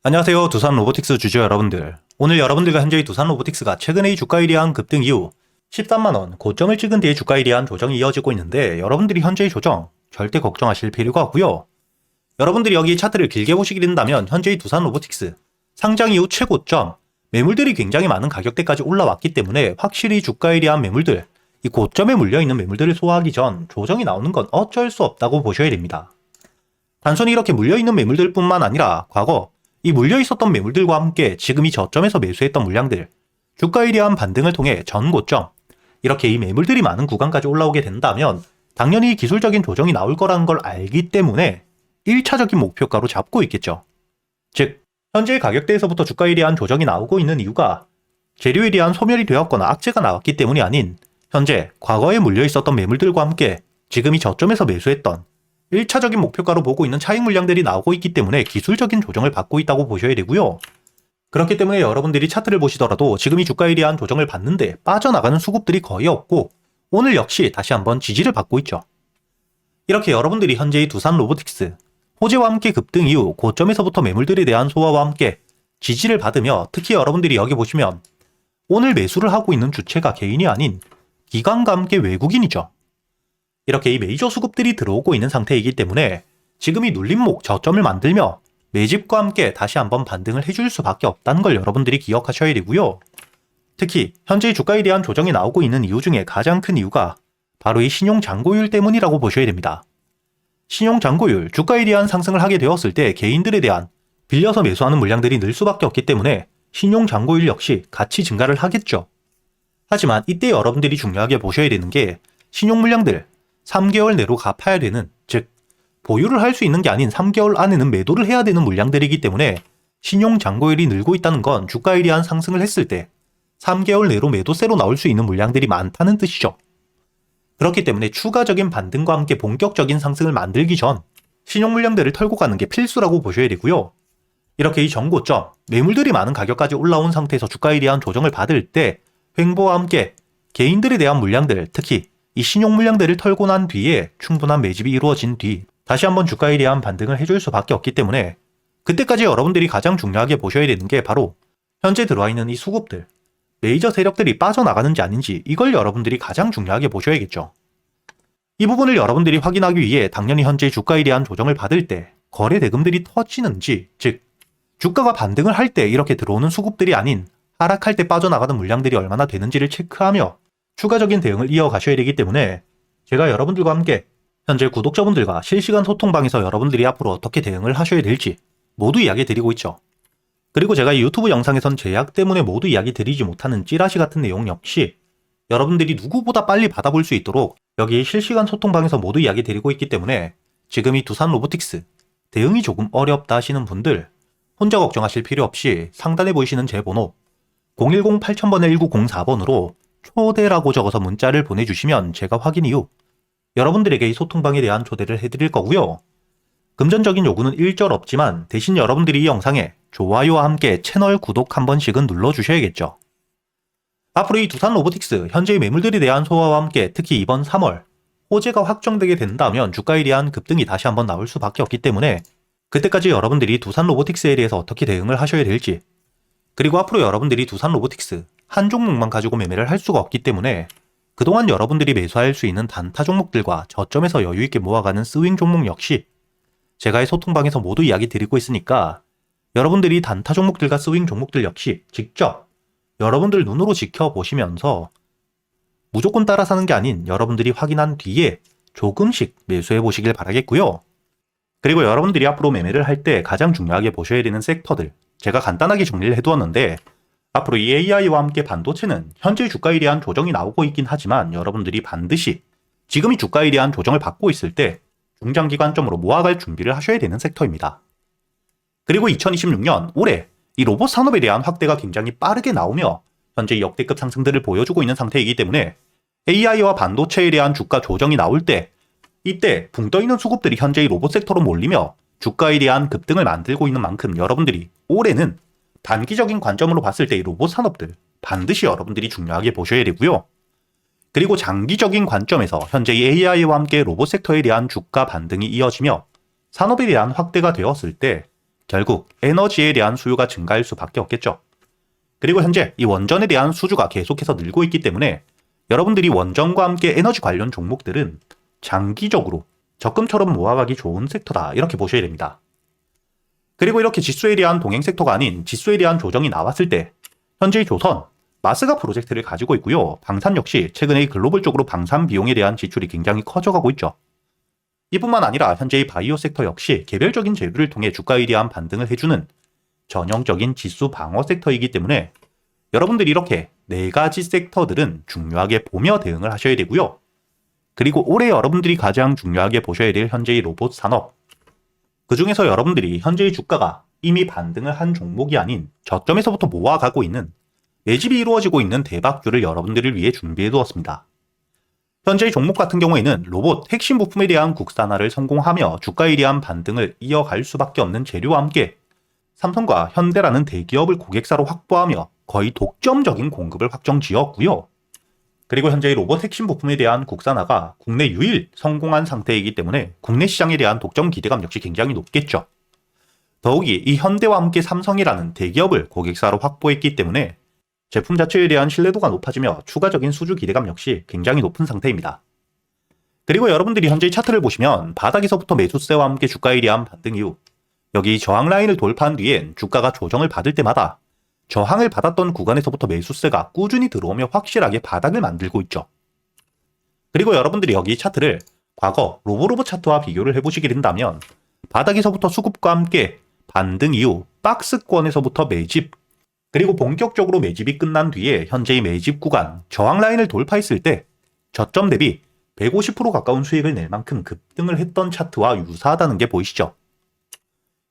안녕하세요. 두산 로보틱스 주주 여러분들. 오늘 여러분들과 현재의 두산 로보틱스가 최근의 주가에 대한 급등 이후 13만원 고점을 찍은 뒤에 주가에 대한 조정이 이어지고 있는데 여러분들이 현재의 조정 절대 걱정하실 필요가 없고요. 여러분들이 여기 차트를 길게 보시게 된다면 현재의 두산 로보틱스 상장 이후 최고점 매물들이 굉장히 많은 가격대까지 올라왔기 때문에 확실히 주가에 대한 매물들 이 고점에 물려있는 매물들을 소화하기 전 조정이 나오는 건 어쩔 수 없다고 보셔야 됩니다. 단순히 이렇게 물려있는 매물들 뿐만 아니라 과거 이 물려있었던 매물들과 함께 지금 이 저점에서 매수했던 물량들, 주가에 대한 반등을 통해 전고점, 이렇게 이 매물들이 많은 구간까지 올라오게 된다면 당연히 기술적인 조정이 나올 거라는 걸 알기 때문에 1차적인 목표가로 잡고 있겠죠. 즉, 현재의 가격대에서부터 주가에 대한 조정이 나오고 있는 이유가 재료에 대한 소멸이 되었거나 악재가 나왔기 때문이 아닌 현재 과거에 물려있었던 매물들과 함께 지금 이 저점에서 매수했던 1차적인 목표가로 보고 있는 차익 물량들이 나오고 있기 때문에 기술적인 조정을 받고 있다고 보셔야 되고요. 그렇기 때문에 여러분들이 차트를 보시더라도 지금 이 주가에 대한 조정을 받는데 빠져나가는 수급들이 거의 없고 오늘 역시 다시 한번 지지를 받고 있죠. 이렇게 여러분들이 현재의 두산 로보틱스 호재와 함께 급등 이후 고점에서부터 매물들에 대한 소화와 함께 지지를 받으며 특히 여러분들이 여기 보시면 오늘 매수를 하고 있는 주체가 개인이 아닌 기관과 함께 외국인이죠. 이렇게 이 메이저 수급들이 들어오고 있는 상태이기 때문에 지금 이 눌림목 저점을 만들며 매집과 함께 다시 한번 반등을 해줄 수밖에 없다는 걸 여러분들이 기억하셔야 되고요. 특히 현재 주가에 대한 조정이 나오고 있는 이유 중에 가장 큰 이유가 바로 이 신용잔고율 때문이라고 보셔야 됩니다. 신용잔고율, 주가에 대한 상승을 하게 되었을 때 개인들에 대한 빌려서 매수하는 물량들이 늘 수밖에 없기 때문에 신용잔고율 역시 같이 증가를 하겠죠. 하지만 이때 여러분들이 중요하게 보셔야 되는 게 신용물량들 3개월 내로 갚아야 되는, 즉 보유를 할 수 있는 게 아닌 3개월 안에는 매도를 해야 되는 물량들이기 때문에 신용잔고율이 늘고 있다는 건 주가에 대한 상승을 했을 때 3개월 내로 매도세로 나올 수 있는 물량들이 많다는 뜻이죠. 그렇기 때문에 추가적인 반등과 함께 본격적인 상승을 만들기 전 신용물량들을 털고 가는 게 필수라고 보셔야 되고요. 이렇게 이 전고점, 매물들이 많은 가격까지 올라온 상태에서 주가에 대한 조정을 받을 때 횡보와 함께 개인들에 대한 물량들, 특히 이 신용 물량들을 털고 난 뒤에 충분한 매집이 이루어진 뒤 다시 한번 주가에 대한 반등을 해줄 수밖에 없기 때문에 그때까지 여러분들이 가장 중요하게 보셔야 되는 게 바로 현재 들어와 있는 이 수급들, 메이저 세력들이 빠져나가는지 아닌지 이걸 여러분들이 가장 중요하게 보셔야겠죠. 이 부분을 여러분들이 확인하기 위해 당연히 현재 주가에 대한 조정을 받을 때 거래 대금들이 터지는지, 즉 주가가 반등을 할 때 이렇게 들어오는 수급들이 아닌 하락할 때 빠져나가는 물량들이 얼마나 되는지를 체크하며 추가적인 대응을 이어가셔야 되기 때문에 제가 여러분들과 함께 현재 구독자분들과 실시간 소통방에서 여러분들이 앞으로 어떻게 대응을 하셔야 될지 모두 이야기 드리고 있죠. 그리고 제가 이 유튜브 영상에선 제약 때문에 모두 이야기 드리지 못하는 찌라시 같은 내용 역시 여러분들이 누구보다 빨리 받아볼 수 있도록 여기 실시간 소통방에서 모두 이야기 드리고 있기 때문에 지금 이 두산 로보틱스 대응이 조금 어렵다 하시는 분들 혼자 걱정하실 필요 없이 상단에 보이시는 제 번호 010-8000번에 1904번으로 초대라고 적어서 문자를 보내주시면 제가 확인 이후 여러분들에게 이 소통방에 대한 초대를 해드릴 거고요. 금전적인 요구는 일절 없지만 대신 여러분들이 이 영상에 좋아요와 함께 채널 구독 한 번씩은 눌러주셔야겠죠. 앞으로 이 두산 로보틱스 현재의 매물들에 대한 소화와 함께 특히 이번 3월 호재가 확정되게 된다면 주가에 대한 급등이 다시 한번 나올 수밖에 없기 때문에 그때까지 여러분들이 두산 로보틱스에 대해서 어떻게 대응을 하셔야 될지, 그리고 앞으로 여러분들이 두산 로보틱스 한 종목만 가지고 매매를 할 수가 없기 때문에 그동안 여러분들이 매수할 수 있는 단타 종목들과 저점에서 여유있게 모아가는 스윙 종목 역시 제가 이 소통방에서 모두 이야기 드리고 있으니까 여러분들이 단타 종목들과 스윙 종목들 역시 직접 여러분들 눈으로 지켜보시면서 무조건 따라 사는 게 아닌 여러분들이 확인한 뒤에 조금씩 매수해 보시길 바라겠고요. 그리고 여러분들이 앞으로 매매를 할 때 가장 중요하게 보셔야 되는 섹터들 제가 간단하게 정리를 해두었는데 앞으로 이 AI와 함께 반도체는 현재 주가에 대한 조정이 나오고 있긴 하지만 여러분들이 반드시 지금 이 주가에 대한 조정을 받고 있을 때 중장기관점으로 모아갈 준비를 하셔야 되는 섹터입니다. 그리고 2026년 올해 이 로봇 산업에 대한 확대가 굉장히 빠르게 나오며 현재 역대급 상승들을 보여주고 있는 상태이기 때문에 AI와 반도체에 대한 주가 조정이 나올 때 이때 붕 떠있는 수급들이 현재 이 로봇 섹터로 몰리며 주가에 대한 급등을 만들고 있는 만큼 여러분들이 올해는 단기적인 관점으로 봤을 때 이 로봇 산업들 반드시 여러분들이 중요하게 보셔야 되고요. 그리고 장기적인 관점에서 현재 이 AI와 함께 로봇 섹터에 대한 주가 반등이 이어지며 산업에 대한 확대가 되었을 때 결국 에너지에 대한 수요가 증가할 수밖에 없겠죠. 그리고 현재 이 원전에 대한 수주가 계속해서 늘고 있기 때문에 여러분들이 원전과 함께 에너지 관련 종목들은 장기적으로 적금처럼 모아가기 좋은 섹터다 이렇게 보셔야 됩니다. 그리고 이렇게 지수에 대한 동행 섹터가 아닌 지수에 대한 조정이 나왔을 때 현재 조선, 마스가 프로젝트를 가지고 있고요. 방산 역시 최근에 글로벌적으로 방산 비용에 대한 지출이 굉장히 커져가고 있죠. 이뿐만 아니라 현재 이 바이오 섹터 역시 개별적인 재료를 통해 주가에 대한 반등을 해주는 전형적인 지수 방어 섹터이기 때문에 여러분들이 이렇게 4가지 섹터들은 중요하게 보며 대응을 하셔야 되고요. 그리고 올해 여러분들이 가장 중요하게 보셔야 될 현재의 로봇 산업. 그 중에서 여러분들이 현재의 주가가 이미 반등을 한 종목이 아닌 저점에서부터 모아가고 있는 매집이 이루어지고 있는 대박주를 여러분들을 위해 준비해 두었습니다. 현재의 종목 같은 경우에는 로봇 핵심 부품에 대한 국산화를 성공하며 주가에 대한 반등을 이어갈 수밖에 없는 재료와 함께 삼성과 현대라는 대기업을 고객사로 확보하며 거의 독점적인 공급을 확정 지었고요. 그리고 현재의 로봇 핵심 부품에 대한 국산화가 국내 유일 성공한 상태이기 때문에 국내 시장에 대한 독점 기대감 역시 굉장히 높겠죠. 더욱이 이 현대와 함께 삼성이라는 대기업을 고객사로 확보했기 때문에 제품 자체에 대한 신뢰도가 높아지며 추가적인 수주 기대감 역시 굉장히 높은 상태입니다. 그리고 여러분들이 현재 차트를 보시면 바닥에서부터 매수세와 함께 주가에 대한 반등 이후 여기 저항 라인을 돌파한 뒤엔 주가가 조정을 받을 때마다 저항을 받았던 구간에서부터 매수세가 꾸준히 들어오며 확실하게 바닥을 만들고 있죠. 그리고 여러분들이 여기 차트를 과거 로보로보 차트와 비교를 해보시게 된다면 바닥에서부터 수급과 함께 반등 이후 박스권에서부터 매집, 그리고 본격적으로 매집이 끝난 뒤에 현재의 매집 구간 저항 라인을 돌파했을 때 저점 대비 150% 가까운 수익을 낼 만큼 급등을 했던 차트와 유사하다는 게 보이시죠?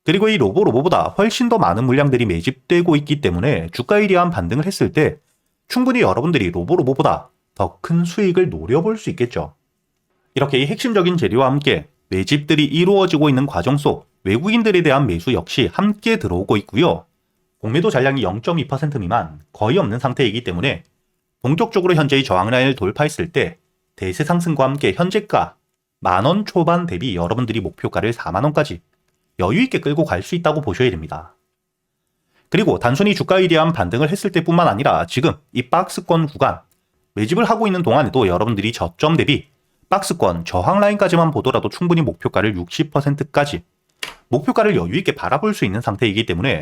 그리고 이 로보보다 훨씬 더 많은 물량들이 매집되고 있기 때문에 주가에 대한 반등을 했을 때 충분히 여러분들이 로보보다 더 큰 수익을 노려볼 수 있겠죠. 이렇게 이 핵심적인 재료와 함께 매집들이 이루어지고 있는 과정 속 외국인들에 대한 매수 역시 함께 들어오고 있고요. 공매도 잔량이 0.2% 미만 거의 없는 상태이기 때문에 본격적으로 현재의 저항 라인을 돌파했을 때 대세 상승과 함께 현재가 10,000원 초반 대비 여러분들이 목표가를 40,000원까지 여유있게 끌고 갈 수 있다고 보셔야 됩니다. 그리고 단순히 주가에 대한 반등을 했을 때뿐만 아니라 지금 이 박스권 구간 매집을 하고 있는 동안에도 여러분들이 저점 대비 박스권 저항 라인까지만 보더라도 충분히 목표가를 60%까지 목표가를 여유있게 바라볼 수 있는 상태이기 때문에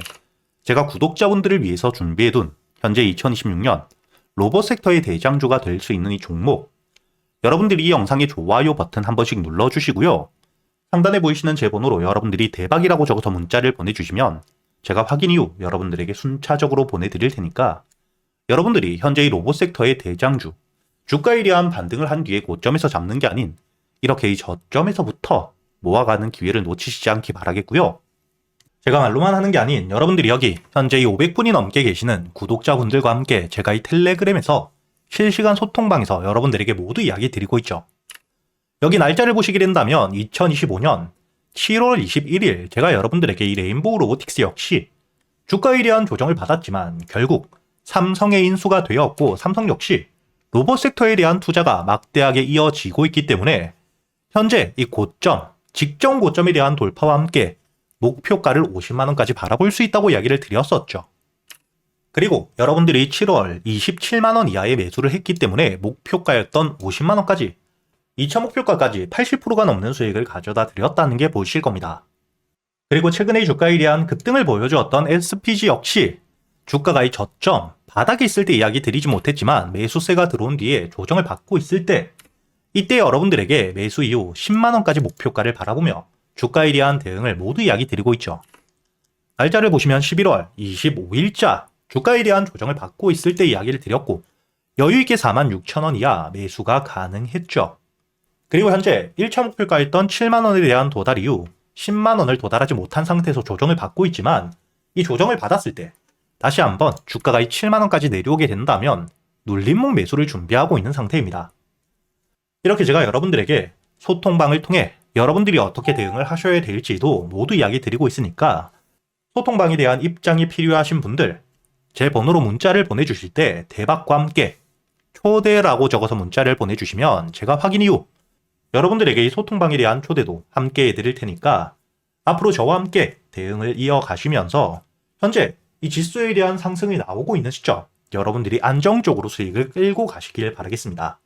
제가 구독자분들을 위해서 준비해둔 현재 2026년 로봇 섹터의 대장주가 될 수 있는 이 종목, 여러분들이 이 영상의 좋아요 버튼 한 번씩 눌러주시고요. 상단에 보이시는 제 번호로 여러분들이 대박이라고 적어서 문자를 보내주시면 제가 확인 이후 여러분들에게 순차적으로 보내드릴 테니까 여러분들이 현재의 로봇 섹터의 대장주, 주가에 대한 반등을 한 뒤에 고점에서 잡는 게 아닌 이렇게 이 저점에서부터 모아가는 기회를 놓치시지 않기 바라겠고요. 제가 말로만 하는 게 아닌 여러분들이 여기 현재 이 500분이 넘게 계시는 구독자분들과 함께 제가 이 텔레그램에서 실시간 소통방에서 여러분들에게 모두 이야기 드리고 있죠. 여기 날짜를 보시게 된다면 2025년 7월 21일 제가 여러분들에게 이 레인보우 로보틱스 역시 주가에 대한 조정을 받았지만 결국 삼성의 인수가 되었고 삼성 역시 로봇 섹터에 대한 투자가 막대하게 이어지고 있기 때문에 현재 이 고점, 직전 고점에 대한 돌파와 함께 목표가를 50만원까지 바라볼 수 있다고 이야기를 드렸었죠. 그리고 여러분들이 7월 27만원 이하의 매수를 했기 때문에 목표가였던 50만원까지 2차 목표가까지 80%가 넘는 수익을 가져다 드렸다는 게 보이실 겁니다. 그리고 최근의 주가에 대한 급등을 보여주었던 SPG 역시 주가가 이 저점, 바닥에 있을 때 이야기 드리지 못했지만 매수세가 들어온 뒤에 조정을 받고 있을 때 이때 여러분들에게 매수 이후 10만원까지 목표가를 바라보며 주가에 대한 대응을 모두 이야기 드리고 있죠. 날짜를 보시면 11월 25일자 주가에 대한 조정을 받고 있을 때 이야기를 드렸고 여유있게 46,000원 이하 매수가 가능했죠. 그리고 현재 1차 목표가였던 7만원에 대한 도달 이후 10만원을 도달하지 못한 상태에서 조정을 받고 있지만 이 조정을 받았을 때 다시 한번 주가가 이 7만원까지 내려오게 된다면 눌림목 매수를 준비하고 있는 상태입니다. 이렇게 제가 여러분들에게 소통방을 통해 여러분들이 어떻게 대응을 하셔야 될지도 모두 이야기 드리고 있으니까 소통방에 대한 입장이 필요하신 분들 제 번호로 문자를 보내주실 때 대박과 함께 초대라고 적어서 문자를 보내주시면 제가 확인 이후 여러분들에게 이 소통방에 대한 초대도 함께 해드릴 테니까 앞으로 저와 함께 대응을 이어가시면서 현재 이 지수에 대한 상승이 나오고 있는 시점 여러분들이 안정적으로 수익을 끌고 가시길 바라겠습니다.